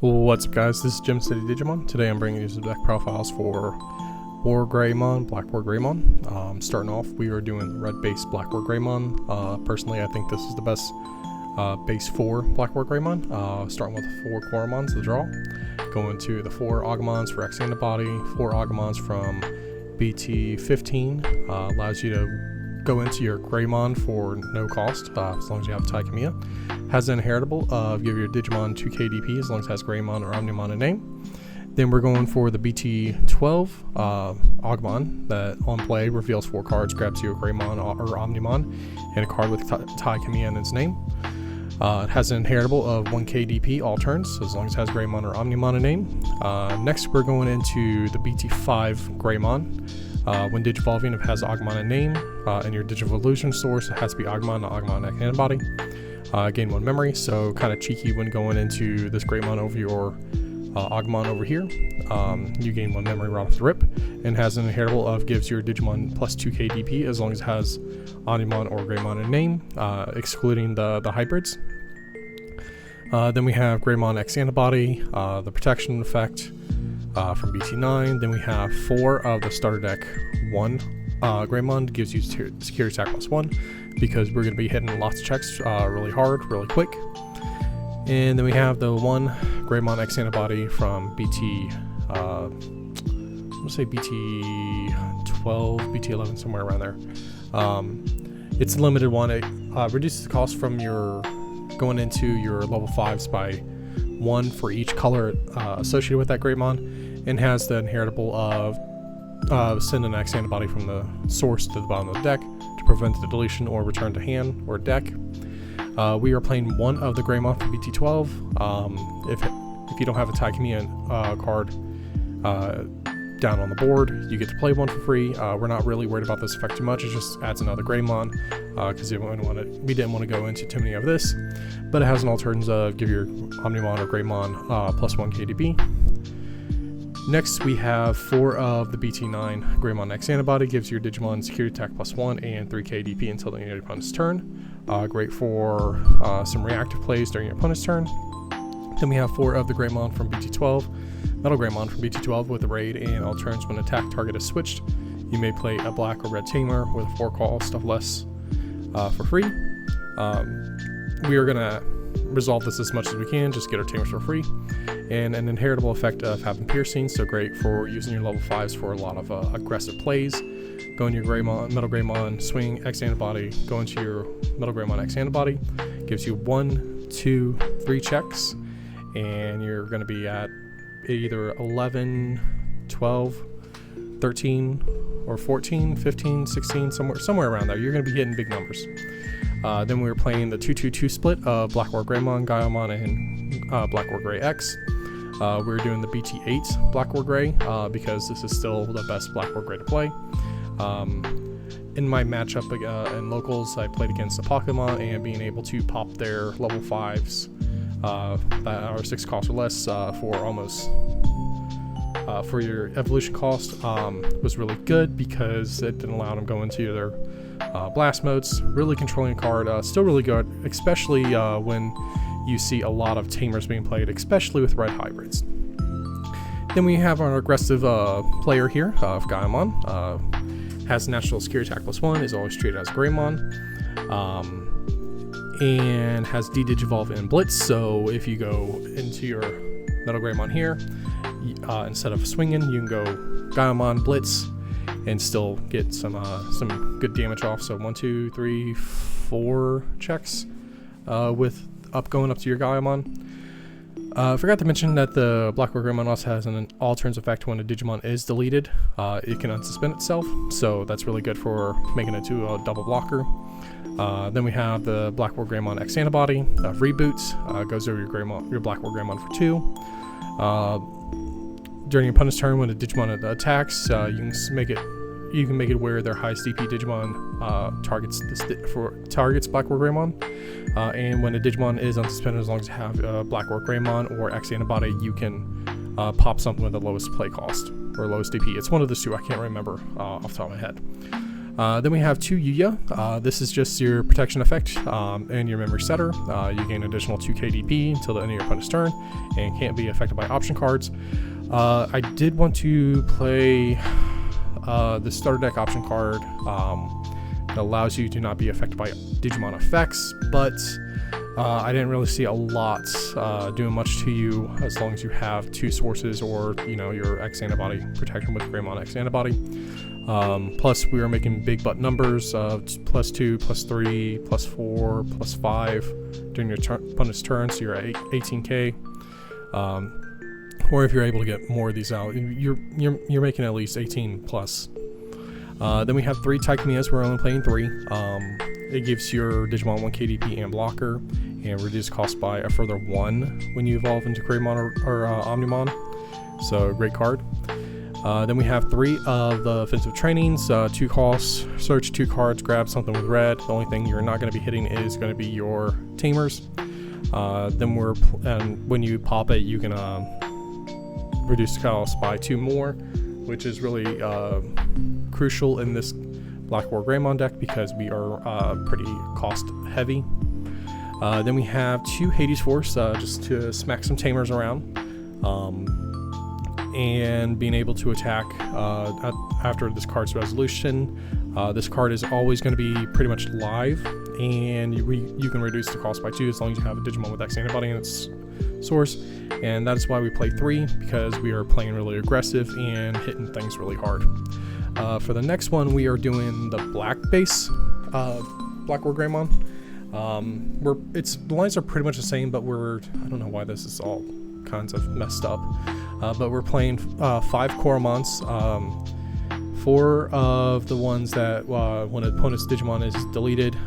What's up, guys? This is Jim City Digimon. Today I'm bringing you some deck profiles for Blackwargreymon. Starting off, we are doing the red base Blackwargreymon. Personally, I think this is the best base for Blackwargreymon. Starting with 4 Quaramons, the draw. Going to the 4 Agumons for X Antibody, 4 Agumons from BT15. Allows you to go into your Greymon for no cost, as long as you have Taikamiya. Has an inheritable of give your Digimon 2 KDP as long as it has Greymon or Omnimon in name. Then we're going for the BT12 Agumon that on play reveals 4 cards, grabs you a Greymon or Omnimon, and a card with Taikamiya in its name. It has an inheritable of 1 KDP all turns, as long as it has Greymon or Omnimon in name. Next, we're going into the BT5 Greymon. When Digivolving, if it has Agumon in name, and your Digivolution source, it has to be Agumon, not Agumon X Antibody. Gain 1 memory, so kind of cheeky when going into this Greymon over your Agumon over here. You gain 1 memory right off the rip, and has an inheritable of gives your Digimon plus 2 KDP as long as it has Omnimon or Greymon in name, excluding the hybrids. Then we have Greymon X Antibody, the protection effect from BT9. Then we have 4 of the starter deck 1 Greymon, gives you security attack plus 1, because we're going to be hitting lots of checks really hard, really quick. And then we have the 1 Greymon X Antibody from BT, I'm going to say BT12, BT11, somewhere around there. It's a limited one. It reduces the cost from your going into your level 5s by 1 for each color associated with that Greymon, and has the inheritable of send an X Antibody from the source to the bottom of the deck to prevent the deletion or return to hand or deck. We are playing 1 of the Greymon from BT12. If you don't have a Taikamiya card down on the board, you get to play 1 for free. We're not really worried about this effect too much. It just adds another Greymon, because we didn't want to go into too many of this. But it has an alternative of give your Omnimon or Greymon plus 1 KDB. Next, we have 4 of the BT9 Greymon X Antibody, gives your Digimon security attack plus 1 and 3 KDP until the end of your opponent's turn. Great for some reactive plays during your opponent's turn. Then we have 4 of the Greymon from BT12, Metal Greymon from BT12 with a raid, and all turns when attack target is switched, you may play a black or red tamer with a 4 call, stuff less for free. We are going to resolve this as much as we can, just get our tamers for free. And an inheritable effect of having piercing, so great for using your level 5s for a lot of aggressive plays. Go into your Greymon, Metal Greymon, swing X Antibody, go into your Metal Greymon X Antibody, gives you 1, 2, 3 checks, and you're going to be at either 11, 12, 13, or 14, 15, 16, somewhere around there. You're going to be hitting big numbers. Then we were playing the 2-2-2 split of Blackwargreymon, Gaiamon, and Blackwargrey X. We're doing the BT8 Blackwargrey because this is still the best Blackwargrey to play. In my matchup in locals, I played against the Pokemon, and being able to pop their level 5s that are 6 cost or less for almost for your evolution cost was really good, because it didn't allow them to go into their blast modes. Really controlling card, still really good, especially when you see a lot of tamers being played, especially with red hybrids. Then we have our aggressive player here of Gaiamon. Has natural security attack plus 1, is always treated as Greymon, and has D-Digivolve and Blitz. So if you go into your Metal Greymon here, instead of swinging, you can go Gaiamon Blitz and still get some good damage off. So 1, 2, 3, 4 checks with going up to your Gaiamon. I forgot to mention that the Blackwargreymon also has an all turns effect when a Digimon is deleted. It can unsuspend itself, so that's really good for making it to a double blocker. Then we have the Blackwargreymon X Antibody reboots, goes over your Blackwargreymon for 2. During your opponent's turn, when a Digimon attacks, you can make it where their highest DP Digimon targets Blackwargreymon. And when a Digimon is unsuspended, as long as you have Blackwargreymon or X Antibody, you can pop something with the lowest play cost or lowest DP. It's one of the 2. I can't remember off the top of my head. Then we have 2 Yuya. This is just your protection effect and your memory setter. You gain additional 2 KDP until the end of your opponent's turn and can't be affected by option cards. I did want to play the starter deck option card that allows you to not be affected by Digimon effects, but I didn't really see a lot doing much to you as long as you have 2 sources or your X antibody protection with Greymon X antibody. Plus we are making big butt numbers of +2, +3, +4, +5 during your opponent's turn, so you're at 18k. Or if you're able to get more of these out, you're making at least 18 plus. Then we have 3 Taikamias. We're only playing 3. It gives your Digimon 1 KDP and blocker, and reduce cost by a further 1 when you evolve into Greymon or Omnimon. So great card. Then we have 3 of the offensive trainings. 2 costs, search 2 cards, grab something with red. The only thing you're not going to be hitting is going to be your tamers. Then when you pop it, you can reduce cost by 2 more, which is really crucial in this Blackwargreymon deck because we are pretty cost heavy. Then we have 2 Hades Force just to smack some tamers around, and being able to attack after this card's resolution. This card is always going to be pretty much live, and you can reduce the cost by 2 as long as you have a Digimon with X antibody in its source, and that is why we play 3, because we are playing really aggressive and hitting things really hard. For the next one, we are doing the black base Blackwargreymon. The lines are pretty much the same, but I don't know why this is all kinds of messed up. But we're playing 5 Koromons. 4 of the ones that when an opponent's Digimon is deleted,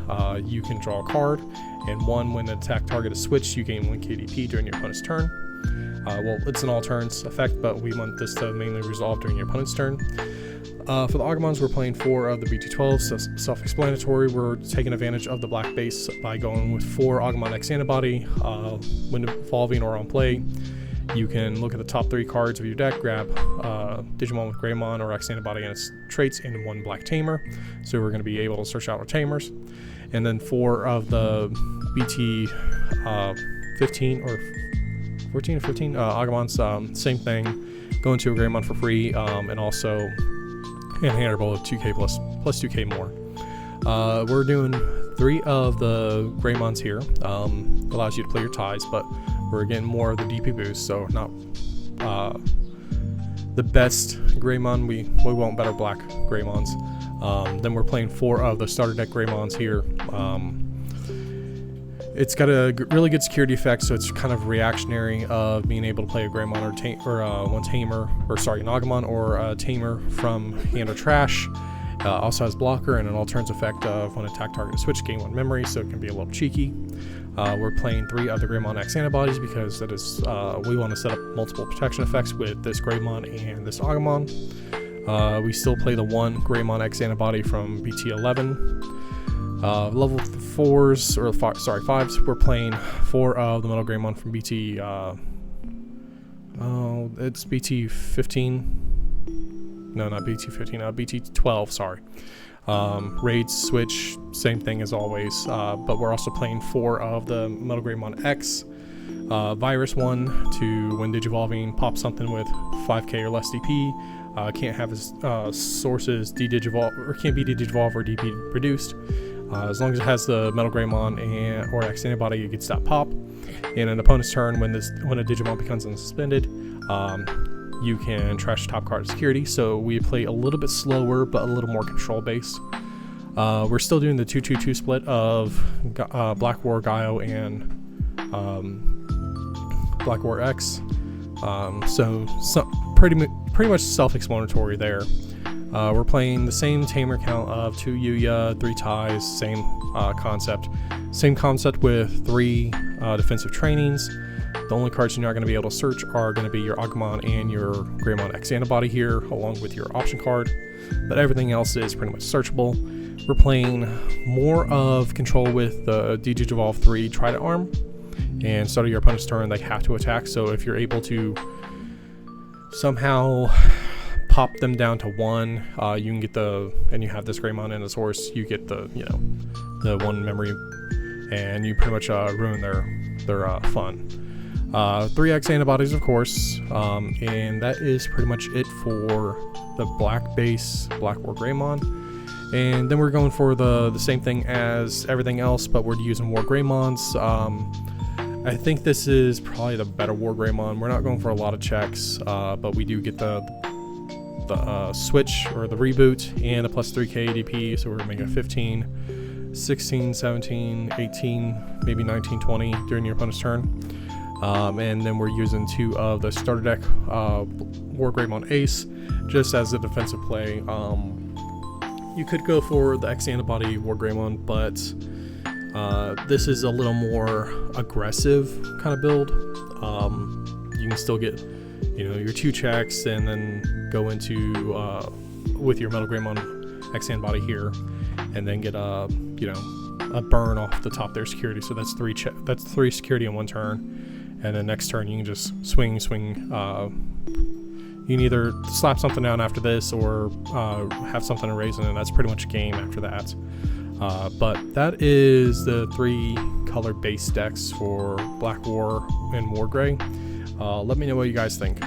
you can draw a card, and 1 when the attack target is switched, you gain 1 KDP during your opponent's turn. Well, it's an all turns effect, but we want this to mainly resolve during your opponent's turn. For the Agumons, we're playing 4 of the BT12, so self-explanatory. We're taking advantage of the black base by going with 4 Agumon X antibody. When evolving or on play, you can look at the top 3 cards of your deck, grab Digimon with Greymon or X antibody and its traits, and 1 black tamer. So we're going to be able to search out our tamers. And then 4 of the BT 15 or 14 or 15 Agumons, same thing, go into a Greymon for free, and also inheritable of 2k plus 2k more. We're doing 3 of the Greymons here. Allows you to play your ties, but we're getting more of the DP boost, so not the best Greymon. We want better black Greymons. Then we're playing 4 of the starter deck Greymons here. It's got a really good security effect, so it's kind of reactionary of being able to play a Greymon one tamer, or sorry, an Agumon or a tamer from hand or trash. Also has blocker and an all turns effect of when attack target is switched, gain 1 memory, so it can be a little cheeky. We're playing 3 of the Greymon X antibodies because that is we want to set up multiple protection effects with this Greymon and this Agumon. We still play the 1 Greymon X antibody from BT11. Level 4s, or 5s, we're playing 4 of the Metal Greymon from BT, it's BT 15, no, not BT 15, BT 12, sorry. Raids, switch, same thing as always, but we're also playing 4 of the Metal Greymon X, Virus 1 to, when digivolving, pop something with 5k or less DP, can't have his sources de-digivolve, or can't be de-digivolve or DP reduced. As long as it has the Metal Greymon or X antibody, it gets that pop. In an opponent's turn, when a Digimon becomes unsuspended, you can trash the top card of security. So we play a little bit slower, but a little more control based. We're still doing the 2-2-2 split of Blackwar Gaio and Blackwar X. So pretty much self-explanatory there. We're playing the same tamer count of 2 Yuya, 3 ties, same concept. Same concept with 3 defensive trainings. The only cards you're not going to be able to search are going to be your Agumon and your Greymon X antibody here, along with your option card. But everything else is pretty much searchable. We're playing more of control with the Digivolve 3 Trident Arm. And start of your opponent's turn, they have to attack. So if you're able to somehow pop them down to 1, you can get and you have this Greymon and his horse, you get the the 1 memory, and you pretty much ruin their fun. 3x antibodies, of course, and that is pretty much it for the black base Blackwargreymon. And then we're going for the same thing as everything else, but we're using Wargreymons. I think this is probably the better Wargreymon. We're not going for a lot of checks, but we do get the switch or the reboot and a +3k ADP, so we're gonna make it 15, 16, 17, 18, maybe 19, 20 during your opponent's turn. And then we're using 2 of the starter deck Wargreymon Ace just as a defensive play. You could go for the X antibody Wargreymon, but this is a little more aggressive kind of build. You can still get your 2 checks and then go into with your Metal Greymon X antibody here, and then get a burn off the top their security. So that's 3 security in 1 turn, and then next turn you can just swing. You can either slap something down after this or have something to raise, and that's pretty much a game after that. But that is the 3 color base decks for Black War and War Gray. Let me know what you guys think.